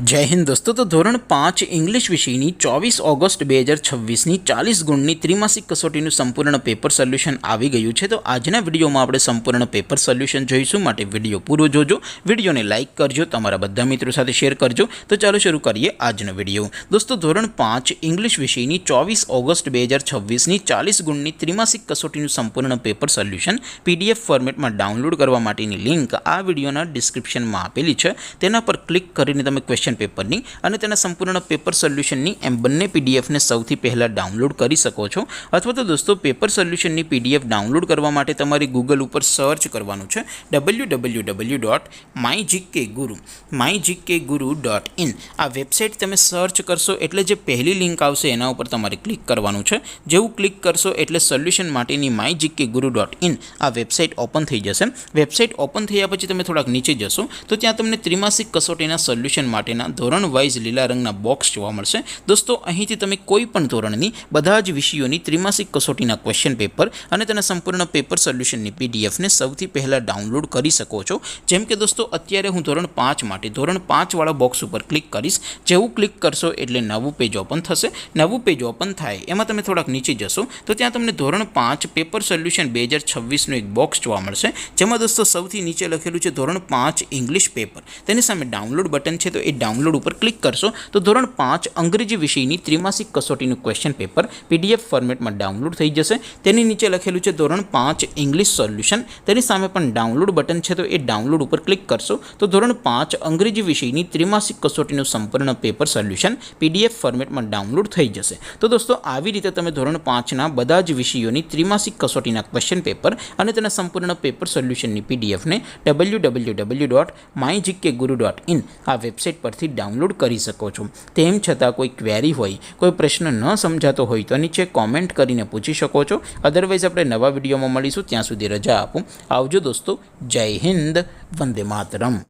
जय हिंद दोस्तों। तो धोरण 5 इंग्लिश विषयनी 24 ऑगस्ट 2026 40 गुणनी त्रिमासिक कसोटीનું સંપૂર્ણ પેપર સોલ્યુશન આવી ગયું છે। તો આજના વિડીયોમાં આપણે સંપૂર્ણ પેપર સોલ્યુશન જોઈશું, માટે વિડીયો પૂરો જોજો, વિડીયોને લાઇક કરજો, તમારા બધા મિત્રો સાથે શેર કરજો। તો ચાલો શરૂ કરીએ આજનો વિડીયો। દોસ્તો ધોરણ 5 ઇંગ્લિશ વિષયની 24 ઓગસ્ટ 2026 40 ગુણની ત્રિમાસિક કસોટીનું સંપૂર્ણ પેપર સોલ્યુશન પીડીએફ ફોર્મેટમાં ડાઉનલોડ કરવા માટેની લિંક આ વિડીયોના ડિસ્ક્રિપ્શનમાં આપેલી છે। તેના પર ક્લિક કરીને તમે ક્વેશ્ચન પેપરની અને તેના સંપૂર્ણ પેપર સોલ્યુશનની એમ બંને પીડીએફને સૌથી પહેલાં ડાઉનલોડ કરી શકો છો। અથવા તો દોસ્તો પેપર સોલ્યુશનની પીડીએફ ડાઉનલોડ કરવા માટે તમારે ગૂગલ ઉપર સર્ચ કરવાનું છે www.mygkguru.in। આ વેબસાઇટ તમે સર્ચ કરશો એટલે જે પહેલી લિંક આવશે એના ઉપર તમારે ક્લિક કરવાનું છે। જેવું ક્લિક કરશો એટલે સોલ્યુશન માટેની mygkguru.in આ વેબસાઇટ ઓપન થઈ જશે। વેબસાઇટ ઓપન થયા પછી તમે થોડાક નીચે જશો તો ત્યાં તમને ત્રિમાસિક કસોટીના સોલ્યુશન માટેના ધોરણ વાઇઝ લીલા રંગના બોક્સ જોવા મળશે। દોસ્તો અહીંથી તમે કોઈ પણ ધોરણની બધા જ વિષયોની ત્રિમાસિક કસોટીના ક્વેશ્ચન પેપર અને તેના સંપૂર્ણ પેપર સોલ્યુશનની પીડીએફને સૌથી પહેલાં ડાઉનલોડ કરી શકો છો। જેમ કે દોસ્તો અત્યારે હું ધોરણ 5 માટે ધોરણ 5 વાળા બોક્સ ઉપર ક્લિક કરીશ। જેવું ક્લિક કરશો એટલે નવું પેજ ઓપન થશે। નવું પેજ ઓપન થાય એમાં તમે થોડાક નીચે જશો તો ત્યાં તમને ધોરણ 5 પેપર સોલ્યુશન 2026નું એક બોક્સ જોવા મળશે, જેમાં દોસ્તો સૌથી નીચે લખેલું છે ધોરણ 5 ઇંગ્લિશ પેપર। તેની સામે ડાઉનલોડ બટન છે, તો એ ડાઉનલોડ ઉપર ક્લિક કરશો તો ધોરણ 5 અંગ્રેજી વિષયની ત્રિમાસિક કસોટીનું ક્વેશ્ચન પેપર પીડીએફ ફોર્મેટમાં ડાઉનલોડ થઈ જશે। તેની નીચે લખેલું છે ધોરણ 5 ઇંગ્લિશ સોલ્યુશન, તેની સામે પણ ડાઉનલોડ બટન છે, તો એ ડાઉનલોડ ઉપર ક્લિક કરશો તો ધોરણ 5 અંગ્રેજી વિષયની ત્રિમાસિક કસોટીનું સંપૂર્ણ પેપર સોલ્યુશન પીડીએફ ફોર્મેટમાં ડાઉનલોડ થઈ જશે। તો દોસ્તો આવી રીતે તમે ધોરણ 5ના બધા જ વિષયોની ત્રિમાસિક કસોટીના ક્વેશ્ચન પેપર અને તેના સંપૂર્ણ પેપર સોલ્યુશનની પીડીએફને www.mygkguru.in આ વેબસાઇટ પરથી ડાઉનલોડ કરી શકો છો। તેમ છતાં કોઈ ક્વેરી હોય, કોઈ પ્રશ્ન ન સમજાતો હોય તો નીચે કોમેન્ટ કરીને પૂછી શકો છો। અદરવાઇઝ આપણે નવા વિડીયોમાં મળીશું, ત્યાં સુધી રજા આપો। આવજો દોસ્તો, જય હિન્દ, વંદે માતરમ।